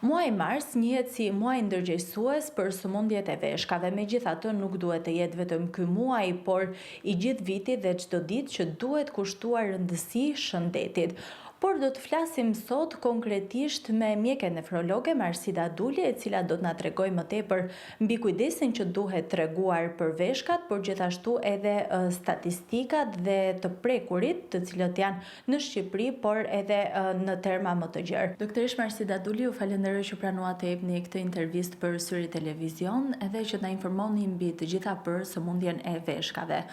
Muaji mars njihet si muaj ndërgjegjësues për sëmundjet e veshkave, megjithatë nuk duhet të jetë vetëm ky muaj, por i gjithë viti dhe çdo ditë që duhet kushtuar rëndësi shëndetit. Por do të flasim sot konkretisht me mjeken nefrologe Marsida Duli, e cila do të na tregojë më tepër mbi kujdesin që duhet treguar për veshkat, por gjithashtu edhe statistikat dhe të prekurit, të cilët janë në Shqipëri, por edhe në terma më të gjerë. Doktorish Marsida Duli, ju falenderoj që pranuat të jepni këtë intervistë për Syri Televizion, edhe që na informoni mbi të gjitha për sëmundjen e veshkave,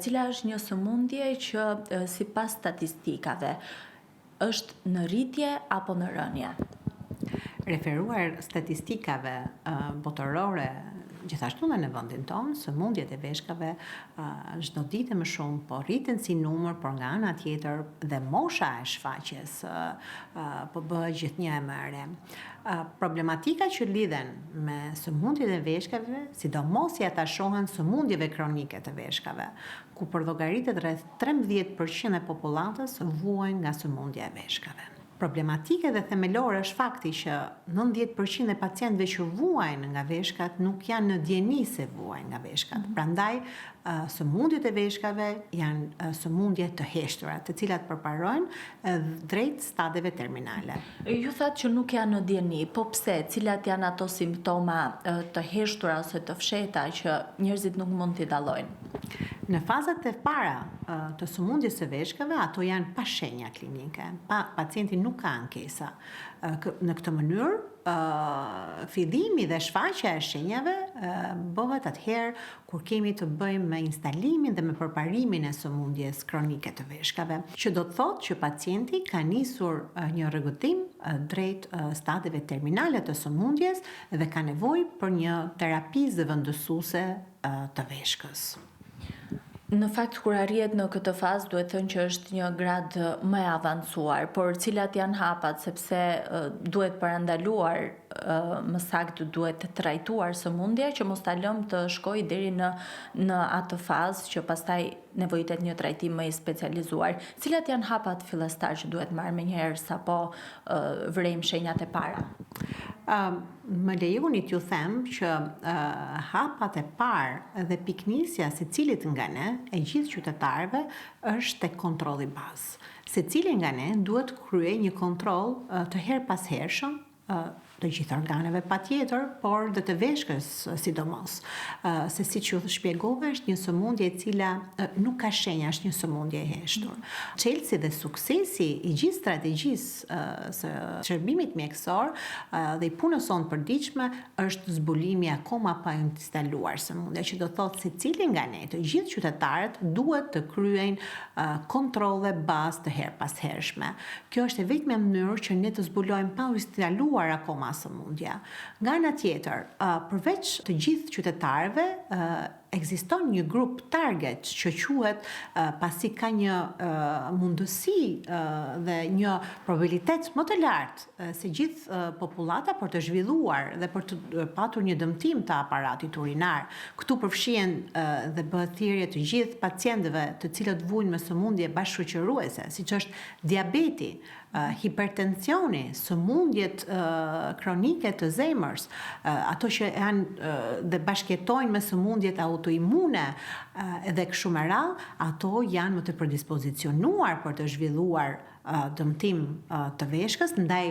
cila është një sëmundje që sipas statistikave është në rritje apo në rënje? Referuar statistikave botërore, gjithashtu dhe në vendin tonë, sëmundjet e veshkave çdo ditë më shumë, po rriten si numër, por nga ana tjetër dhe mosha e shfaqjes po bëhet gjithnjë e më e re. Problematika që lidhen me sëmundjet e veshkave, sidomos si ata shohen sëmundjeve kronike të veshkave, ku përllogaritet rreth 13% e popullatës vuajnë nga sëmundja e veshkave. Problematike dhe themelore është fakti që 90% e pacientëve që vuajnë nga veshkat nuk janë në dieni se vuajnë nga veshkat. Prandaj, sëmundjet e veshkave janë sëmundje të heshtura, të cilat përparojnë drejt stadeve terminale. Ju thatë që nuk janë në dieni, po pse? Cilat janë ato simptoma të heshtura ose të fshehta që njerëzit nuk mund t'i dallojnë? Në fazat e para të sëmundjes së veshkave, ato janë pa shenja klinike. Pacienti nuk ka ankesa. Në këtë mënyrë, fillimi dhe shfaqja e shenjave bëhet atëherë kur kemi të bëjmë me instalimin dhe me përparimin e sëmundjes kronike të veshkave, që do të thotë që pacienti ka nisur një rrugëtim drejt stadeve terminale të sëmundjes dhe ka nevojë për një terapi zëvendësuese të veshkës. Në fakt, kur arrihet në këtë fazë, duhet thënë që është një grad më e avancuar, por cilat janë hapat, sepse duhet parandaluar, më saktë duhet trajtuar sëmundja që mos ta lëm të shkojë deri në atë fazë që pastaj nevojitet një trajtim më i specializuar. Cilat janë hapat fillestar që duhet marrë menjëherë sapo vrejmë shenjat e para? Më lejoni t'ju them që hapat e parë dhe piknisja se cilit nga ne, e gjithë qytetarëve, është tek kontrolli bazë. Secili nga ne duhet kryej një kontroll të her pas hershëm, të gjithë organeve patjetër, por dhe të veshkës sidomos. Se siç ju shpjegova, është një sëmundje e cila nuk ka shenja, është një sëmundje e heshtur. Çelësi dhe suksesi i gjithë strategjisë së shërbimit mjekësor dhe i punës sonë përditshme është zbulimi akoma pa instaluar sëmundje, që do thotë se cili nga ne, të gjithë qytetarët duhet të kryejnë kontrolle bazë të her pas hershme. Kjo është e vetmja mënyrë që ne të zbulojmë pa u instaluar akoma sëmundja. Nga ana tjetër, përveç të gjithë qytetarëve, ekziston një grup target që quhet pasi ka një mundësi dhe një probabilitet më të lartë se gjithë popullata për të zhvilluar dhe për të patur një dëmtim të aparatit urinar. Këtu përfshihen dhe bëhet thirrje të gjithë pacientëve të cilët vujnë me sëmundje bashkëshoqëruese, siç është diabeti, hipertensioni, sëmundjet kronike të zemrës, ato që janë dhe bashkëjetojnë me sëmundjet autoimune dhe kështu me radhë, ato janë më të predispozicionuar për të zhvilluar dëmtim të veshkës, ndaj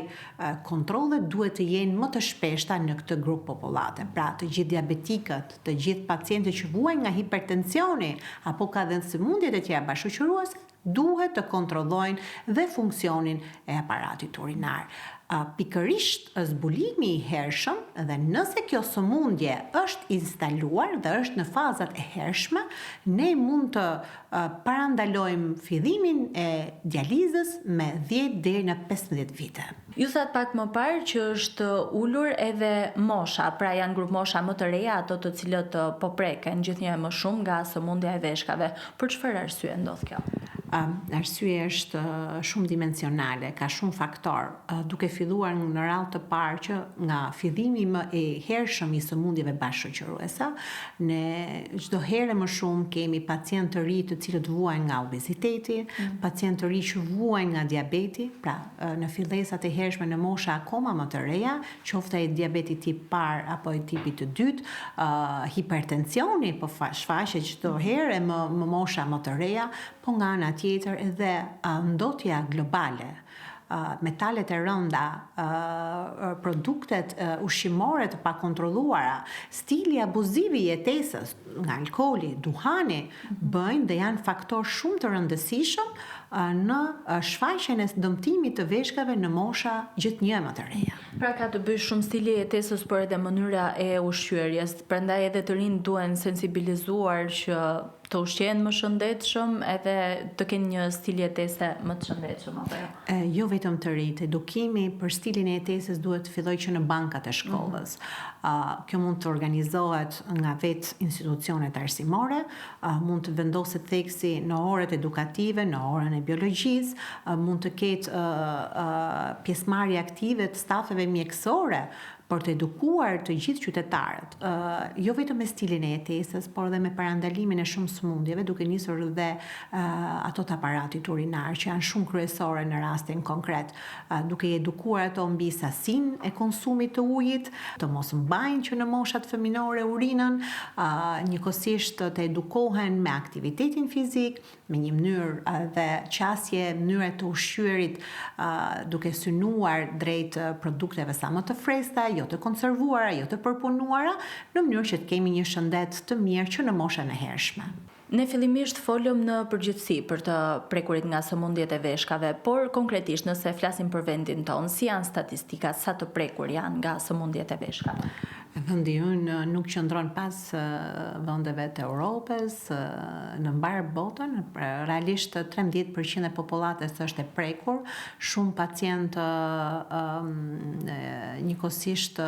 kontrollet duhet të jenë më të shpeshta në këtë grup popullate. Pra, të gjithë diabetikët, të gjithë pacientët që vuajnë nga hipertensioni apo ka dhe sëmundjet e tjera bashkëshoqëruese, duhet të kontrollojnë dhe funksionin e aparatit urinar. Pikërisht zbulimi i hershëm dhe nëse kjo sëmundje është instaluar dhe është në fazat e hershme, ne mund të parandalojmë fillimin e dializës me 10 deri në 15 vite. Ju thatë pak më parë që është ulur edhe mosha, pra janë grup mosha më të reja, ato të cilët po preken gjithnjë më shumë nga sëmundja e veshkave. Për çfarë arsye ndodh kjo? Arsye është shumë dimensionale, ka shumë faktor, duke filluar në radhë të parë që nga fillimi më i hershëm i sëmundjeve bashkëshoqëruese, ne çdo herë më shumë kemi pacientë të ri të cilët vuajnë nga obeziteti, pacientë të ri që vuajnë nga diabeti, pra në fillesat e hershme në mosha akoma më të reja, qoftë ai diabeti tip par apo i tipit të dytë, hipertensioni po shfaqet çdo herë më mosha më të reja, po nga ana tjetër edhe ndotja globale, metalet e rënda, produktet ushqimore të pakontrolluara, stili abuziv i jetesës, nga alkooli, duhani, bëjnë dhe janë faktor shumë të rëndësishëm në shfaqjen e dëmtimit të veshkave në mosha gjithnjë më të reja. Pra ka të bëjë shumë stili jetesës, por edhe mënyra e ushqyerjes. Prandaj edhe të rinj duhen sensibilizuar që të ushqehen më shëndetshëm edhe të kenë një stil jetese më të shëndetshëm apo jo? Jo vetëm të rinjt, edukimi për stilin e jetesës duhet të fillojë që në bankat e shkollës. Kjo mund të organizohet nga vetë institucionet arsimore, mund të vendoset theksi në orët edukative, në orën e biologjisë, mund të ketë pjesëmarrje aktive të stafeve mjekësore për të edukuar të gjithë qytetarët, jo vetëm me stilin e jetesës, por edhe me parandalimin e shumë sëmundjeve, duke nisur dhe ato të aparatit urinar, që janë shumë kryesore në rastin konkret, duke i edukuar ato mbi sasinë e konsumit të ujit, të mos mbajnë që në moshat fëminore urinën, njëkohësisht të edukohen me aktivitetin fizik, me një mënyrë dhe qasje mënyre të ushqyerit duke synuar drejt produkteve sa më të freskëta, jo të konservuara, jo të përpunuara, në mënyrë që të kemi një shëndet të mirë që në moshën e hershme. Ne fillimisht folëm në përgjithësi për të prekurit nga sëmundjet e veshkave, por konkretisht nëse flasim për vendin tonë, si janë statistikat, sa të prekur janë nga sëmundjet e veshkave? Vendi ynë nuk qëndron pas vendeve të Europës, në mbar botën, realisht 13% e popullatës është e prekur, shumë pacientë njëkohësisht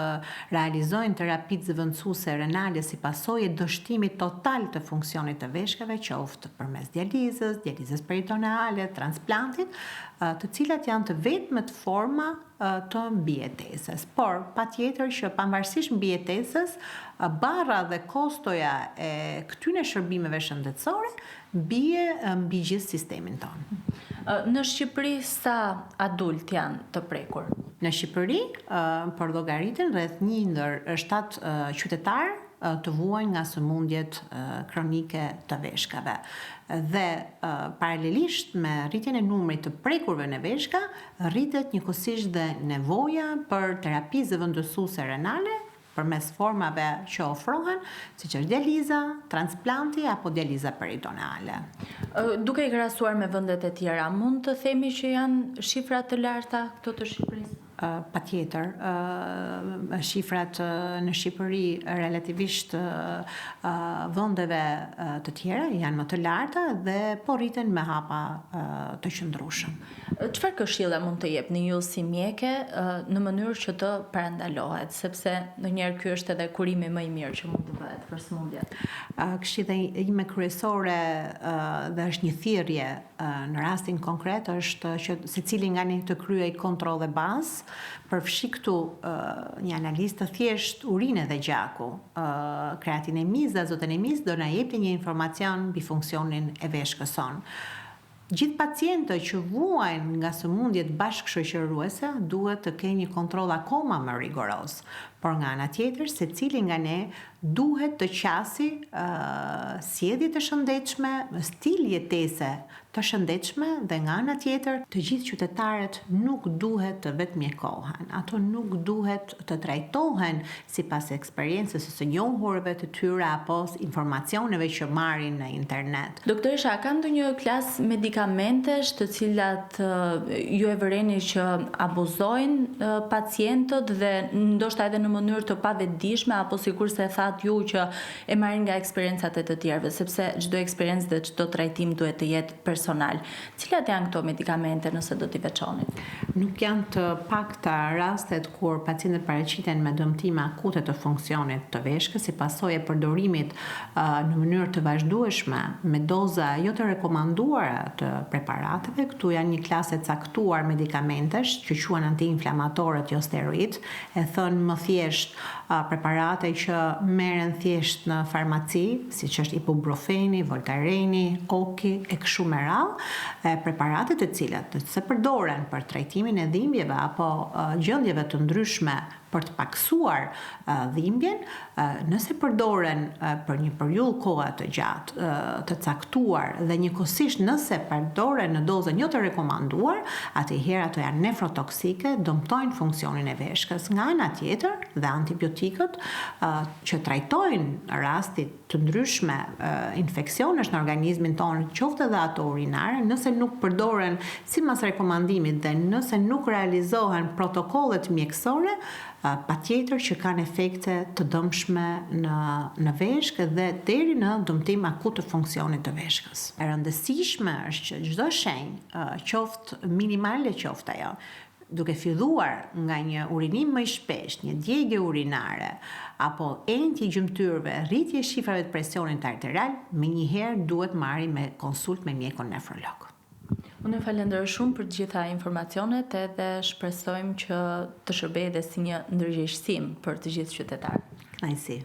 realizojnë terapitë zëvendësuese renale si pasojë e dështimit total të funksionit të veshkave, qoftë përmes dializës peritoneale, transplantit, të cilat janë të vetmet forma të mbijetesës. Por, patjetër që pavarësisht mbijetesës, barra dhe kostoja e këtyre shërbimeve shëndetësore bie mbi gjithë sistemin tonë. Në Shqipëri sa adult janë të prekur? Në Shqipëri, për llogaritën rreth 1 ndër 7 qytetarë të vuajnë nga sëmundjet kronike të veshkave. Dhe paralelisht me rritjen e numrit të prekurve në veshka, rritet njëkohësisht dhe nevoja për terapi zëvendësuese renale përmes formave që ofrohen, siç është dializa, transplanti apo dializa peritoneale. Duke i krahasuar me vendet e tjera, mund të themi që janë shifra të larta këto të Shqipërisë? Patjetër, shifrat në Shqipëri relativisht vendeve të tjera janë më të larta dhe po rriten me hapa të qëndrueshëm. Çfarë këshilla mund të jepni ju si mjeke në mënyrë që të parandalohet, sepse ndonjëherë ky është edhe kurimi më i mirë që mund të bëhet për sëmundjet? Këshilla ime kryesore dhe është një thirrje në rastin konkret është që secili nga ne të kryej kontrolle bazë, përfshi këtu një analizë të thjesht urine dhe gjaku, kreatinemizë dhe azotenemizë do na jepte një informacion mbi funksionin e veshkës sonë. Gjithë pacientët që vuajnë nga sëmundjet bashkëshoqëruese duhet të kenë një kontroll akoma më rigoroz, por nga ana tjetër secili nga ne duhet të qasi sjellje të shëndetshme, stil jetese të shëndetshme dhe nga ana tjetër të gjithë qytetarët nuk duhet të vetmjekohen. Ato nuk duhet të trajtohen sipas eksperiencës së njohurve të tyre apo informacioneve që marrin në internet. Doktoresha, ka ndonjë klasë medikamentesh të cilat ju e vëreni që abuzojnë pacientët dhe ndoshta edhe në mënyrë të pavetdijshme apo sikurse thatë ju që e marrin nga eksperiencat e të tjerëve, sepse çdo eksperiencë dhe çdo trajtim duhet të jetë personalizuar. personal. Cilat janë këto medikamente nëse do t'i veçonit? Nuk janë të pakta rastet kur pacientët paraqiten me dëmtime akute të funksionit të veshkës si pasojë e përdorimit në mënyrë të vazhdueshme me doza jo të rekomanduara të preparateve. Këtu janë një klasë e caktuar medikamentesh që quhen antiinflamatorët jo steroid, e thënë më thjesht preparate që merren thjesht në farmaci, siç është ibuprofeni, voltareni, oki e kështu me radhë, preparate të cilat se përdoren për trajtimin e dhimbjeve apo gjendjeve të ndryshme për të paksuar dhimbjen, nëse përdoren për një periudhë kohe të gjatë, të caktuar dhe njëkohësisht nëse përdoren në dozën jo të rekomanduar, atëherë ato janë nefrotoksike, dëmtojnë funksionin e veshkës. Nga ana tjetër, dhe antibiotikët që trajtojnë rastit të ndryshme infeksionesh në organizmin tonë, qoftë edhe ato urinare, nëse nuk përdoren sipas rekomandimit dhe nëse nuk realizohen protokollet mjekësore, patjetër që kanë efekte të dëmshme në veshkë dhe deri në dëmtim akut të funksionit të veshkës. E rëndësishme është që çdo shenjë, qoftë minimale qoftë ajo, duke filluar nga një urinim më i shpeshtë, një djegje urinare, apo enjtë i gjymtyrëve, rritje e shifrave të presionit arterial, menjëherë duhet marri me konsult me mjekun nefrolog. Unë falenderoj shumë për të gjitha informacionet edhe shpresojmë që të shërbejë edhe si një ndërgjegjësim për të gjithë qytetarët. Kënaqësi.